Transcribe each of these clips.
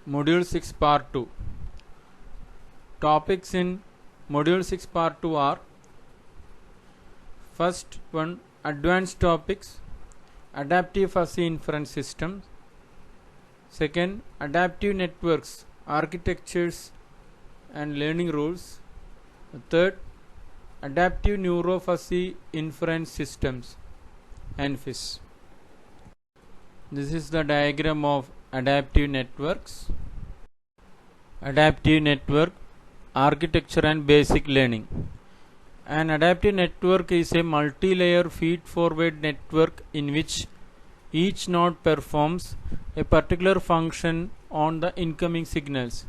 Module 6 Part 2. Topics in Module 6 Part 2 are: first one, advanced topics, adaptive fuzzy inference systems; second, adaptive networks, architectures and learning rules; third, adaptive neuro fuzzy inference systems, ANFIS. This is the diagram of adaptive networks, adaptive network, architecture and basic learning. An adaptive network is a multi-layer feed-forward network in which each node performs a particular function on the incoming signals.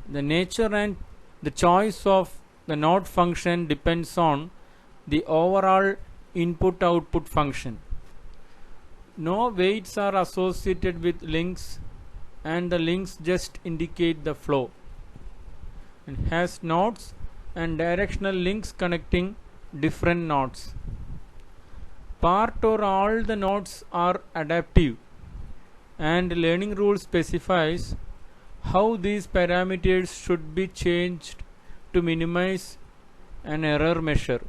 The nature and the choice of the node function depends on the overall input-output function. No weights are associated with links, and the links just indicate the flow. It has nodes and directional links connecting different nodes. Part or all the nodes are adaptive, and learning rule specifies how these parameters should be changed to minimize an error measure.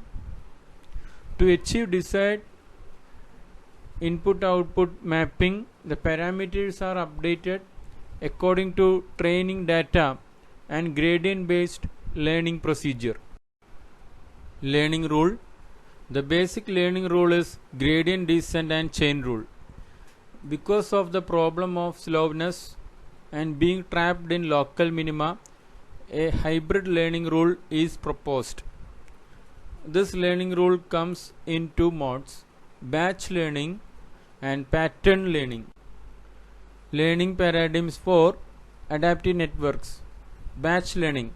To achieve desired input-output mapping, the parameters are updated according to training data and gradient-based learning procedure. Learning rule. The basic learning rule is gradient descent and chain rule. Because of the problem of slowness and being trapped in local minima, a hybrid learning rule is proposed. This learning rule comes in two modes: batch learning and pattern learning. Learning paradigms for adaptive networks. Batch learning.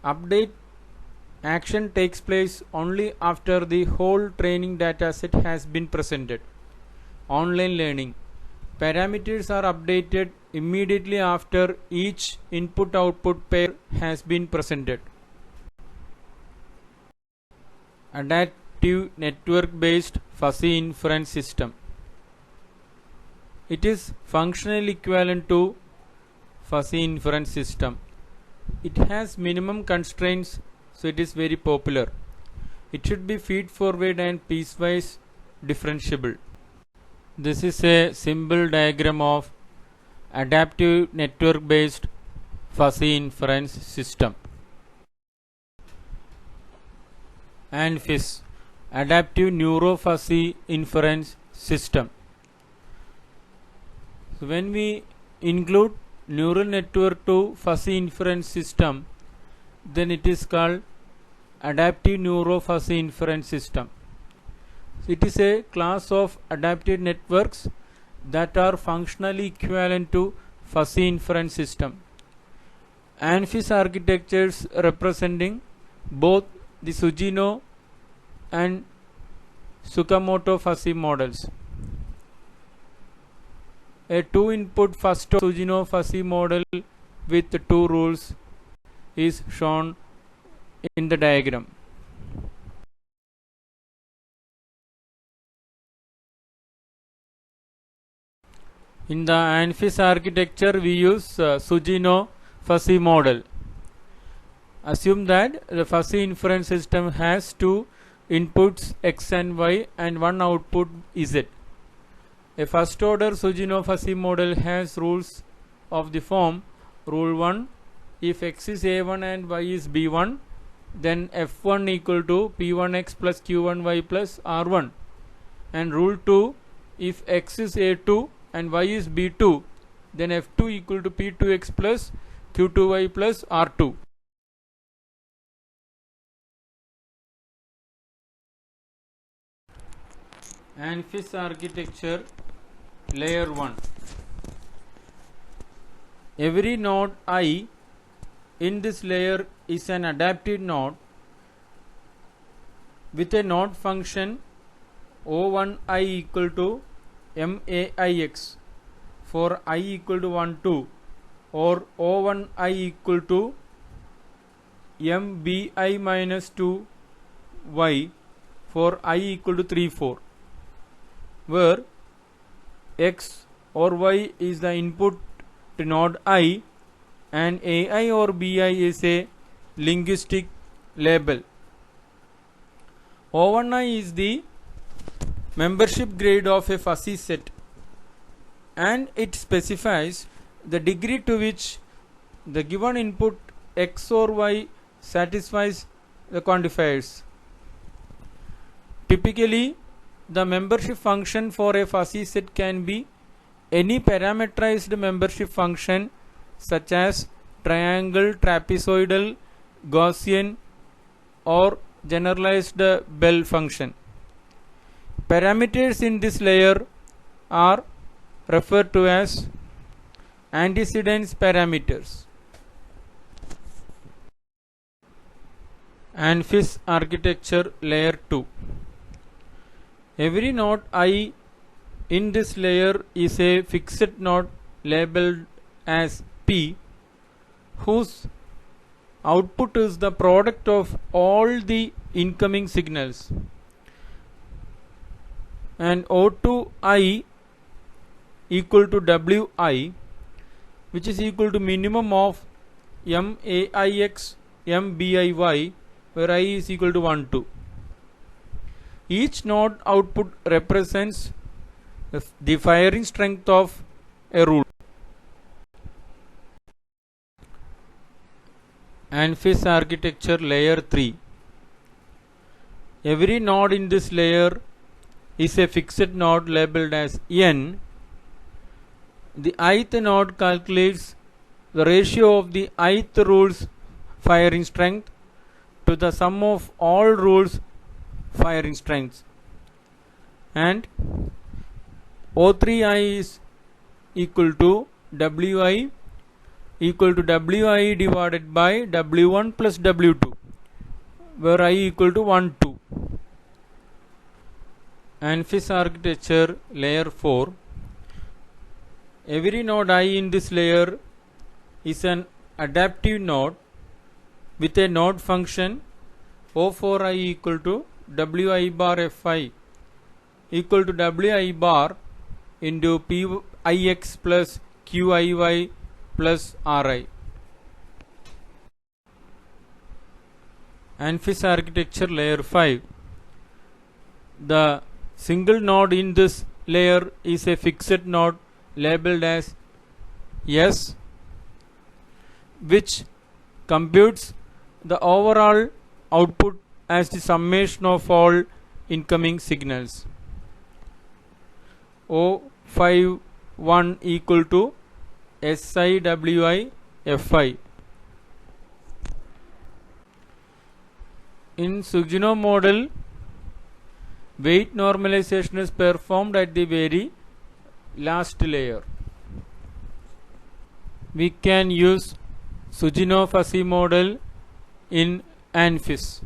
Update action takes place only after the whole training dataset has been presented. Online learning. Parameters are updated immediately after each input-output pair has been presented. Adaptive network-based fuzzy inference system. It is functionally equivalent to fuzzy inference system. It has minimum constraints, so it is very popular. It should be feed-forward and piecewise differentiable. This is a symbol diagram of adaptive network-based fuzzy inference system. ANFIS, adaptive neuro fuzzy inference system. So when we include neural network to fuzzy inference system, then it is called adaptive neuro fuzzy inference system. So it is a class of adaptive networks that are functionally equivalent to fuzzy inference system. ANFIS architectures representing both the Sugino and Tsukamoto fuzzy models. A two-input first Sugino fuzzy model with two rules is shown in the diagram. In the ANFIS architecture, we use Sugino fuzzy model. Assume that the fuzzy inference system has two inputs x and y and one output z. A first order Sugino fuzzy model has rules of the form: rule 1, if x is a1 and y is b1, then f1 equal to p1x plus q1y plus r1, and rule 2, if x is a2 and y is b2, then f2 equal to p2x plus q2y plus r2. ANFIS architecture layer 1. Every node I in this layer is an adaptive node with a node function O1i equal to maix for I equal to 1 2, or O1i equal to mbi minus 2y for I equal to 3 4, where x or y is the input to node I, and AI or BI is a linguistic label. O1I is the membership grade of a fuzzy set, and it specifies the degree to which the given input X or Y satisfies the quantifiers. Typically, the membership function for a fuzzy set can be any parameterized membership function such as triangle, trapezoidal, Gaussian, or generalized Bell function. Parameters in this layer are referred to as antecedence parameters. ANFIS architecture layer 2. Every node I in this layer is a fixed node labeled as P, whose output is the product of all the incoming signals, and O2I equal to Wi, which is equal to minimum of MAIX MBIY, where I is equal to 1, 2. Each node output represents the firing strength of a rule. ANFIS architecture layer 3. Every node in this layer is a fixed node labeled as N. The ith node calculates the ratio of the ith rule's firing strength to the sum of all rules' firing strengths, and O3I is equal to Wi equal to Wi divided by W1 plus W2, where I equal to 1, 2. ANFIS architecture layer 4. Every node I in this layer is an adaptive node with a node function O4I equal to Wi bar Fi equal to Wi bar into Pix plus Qiy plus Ri. ANFIS architecture layer 5. The single node in this layer is a fixed node labeled as S, which computes the overall output as the summation of all incoming signals. O51 equal to SIWI Fi. In Sugino model, weight normalization is performed at the very last layer. We can use Sugino fuzzy model in ANFIS.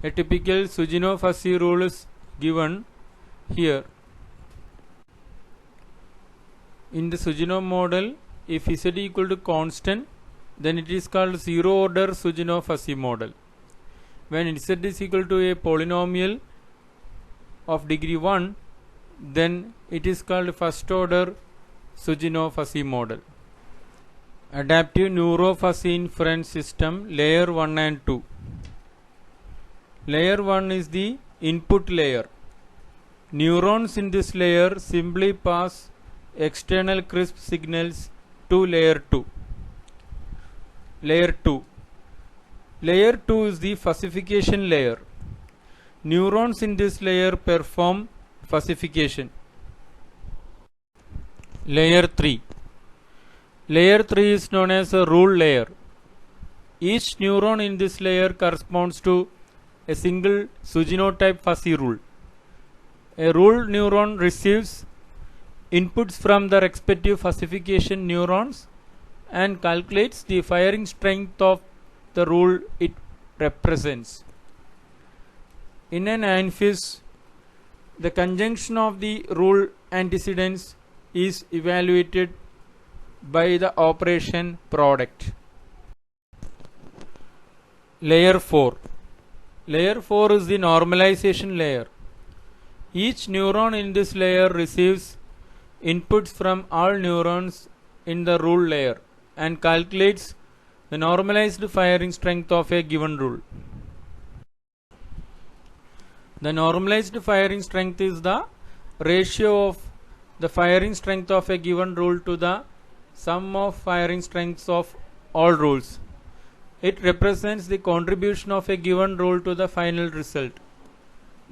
A typical Sugino fuzzy rule is given here. In the Sugino model, if Z equal to constant, then it is called zero order Sugino fuzzy model. When Z is equal to a polynomial of degree 1, then it is called first order Sugino fuzzy model. Adaptive neuro-fuzzy inference system layer 1 and 2. Layer 1 is the input layer. Neurons in this layer simply pass external crisp signals to layer 2. Layer 2. Layer 2 is the fuzzification layer. Neurons in this layer perform fuzzification. Layer 3. Layer 3 is known as a rule layer. Each neuron in this layer corresponds to a single Sugino type fuzzy rule. A rule neuron receives inputs from the respective fuzzification neurons and calculates the firing strength of the rule it represents. In an ANFIS, the conjunction of the rule antecedents is evaluated by the operation product. Layer 4. Layer 4 is the normalization layer. Each neuron in this layer receives inputs from all neurons in the rule layer and calculates the normalized firing strength of a given rule. The normalized firing strength is the ratio of the firing strength of a given rule to the sum of firing strengths of all rules. It represents the contribution of a given rule to the final result.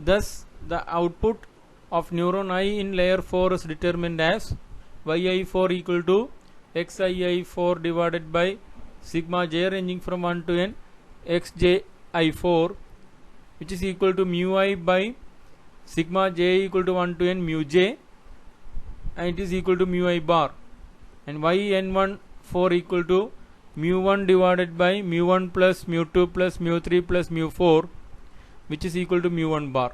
Thus, the output of neuron I in layer 4 is determined as yi4 equal to xii4 divided by sigma j ranging from 1 to n xji4, which is equal to mu I by sigma j equal to 1 to n mu j, and it is equal to mu I bar, and yn1 4 equal to mu 1 divided by mu 1 plus mu 2 plus mu 3 plus mu 4, which is equal to mu 1 bar.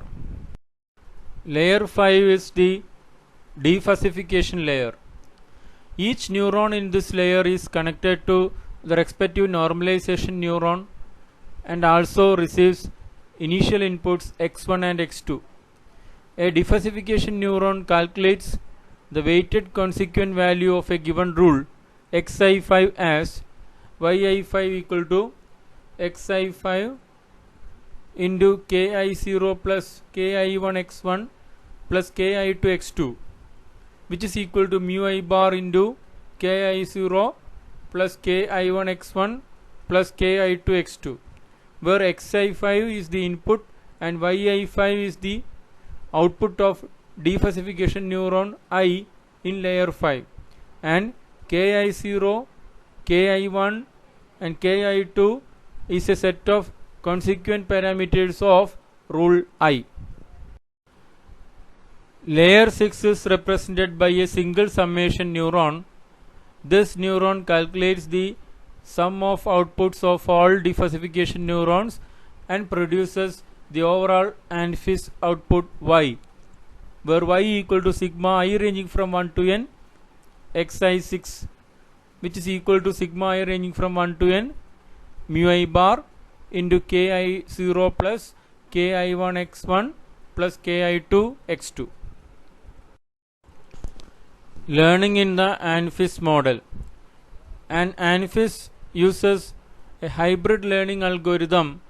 Layer 5 is the defuzzification layer. Each neuron in this layer is connected to the respective normalization neuron and also receives initial inputs x1 and x2. A defuzzification neuron calculates the weighted consequent value of a given rule xi5 as yi5 equal to xi5 into ki0 plus ki1x1 plus ki2x2, which is equal to mu I bar into ki0 plus ki1x1 plus ki2x2, where xi5 is the input and yi5 is the output of defuzzification neuron I in layer 5, and ki0, ki1 and ki2 is a set of consequent parameters of rule I. Layer 6 is represented by a single summation neuron. This neuron calculates the sum of outputs of all defuzzification neurons and produces the overall ANFIS output y, where y equal to sigma I ranging from 1 to n xi6, which is equal to sigma I ranging from 1 to n mu I bar into ki0 plus ki1x1 plus ki2x2. Learning in the ANFIS model. An ANFIS uses a hybrid learning algorithm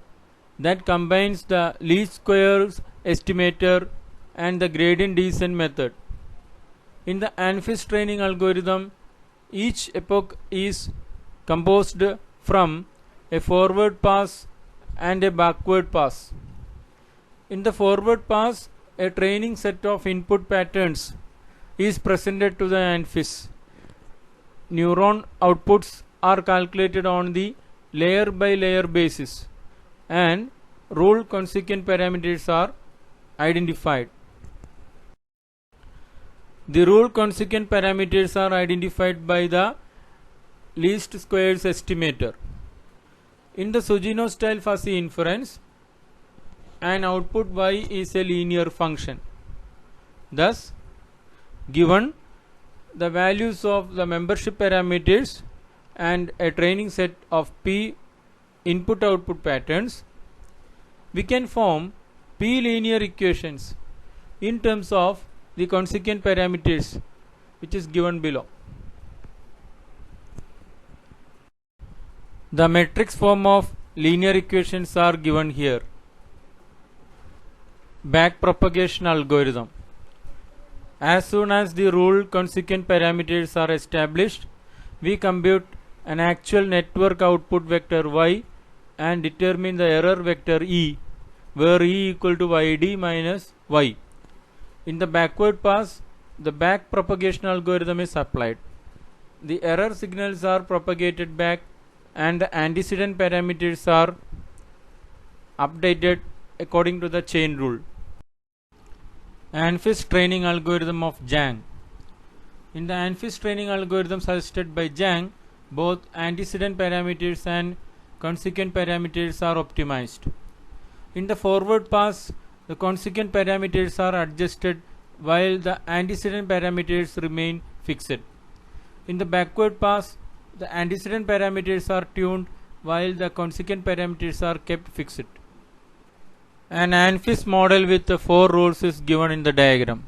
that combines the least squares estimator and the gradient descent method. In the ANFIS training algorithm, each epoch is composed from a forward pass and a backward pass. In the forward pass, a training set of input patterns is presented to the ANFIS. Neuron outputs are calculated on the layer by layer basis and rule consequent parameters are identified. The rule consequent parameters are identified by the least squares estimator. In the Sugino style fuzzy inference, an output y is a linear function. Thus, given the values of the membership parameters and a training set of p input output patterns, we can form p linear equations in terms of the consequent parameters, which is given below. The matrix form of linear equations are given here. Backpropagation algorithm. As soon as the rule consequent parameters are established, we compute an actual network output vector y and determine the error vector e, where e equal to yd minus y. In the backward pass, the backpropagation algorithm is applied. The error signals are propagated back and the antecedent parameters are updated according to the chain rule. ANFIS training algorithm of Zhang. In the ANFIS training algorithm suggested by Zhang, both antecedent parameters and consequent parameters are optimized. In the forward pass, the consequent parameters are adjusted while the antecedent parameters remain fixed. In the backward pass, the antecedent parameters are tuned while the consequent parameters are kept fixed. An ANFIS model with 4 rules is given in the diagram.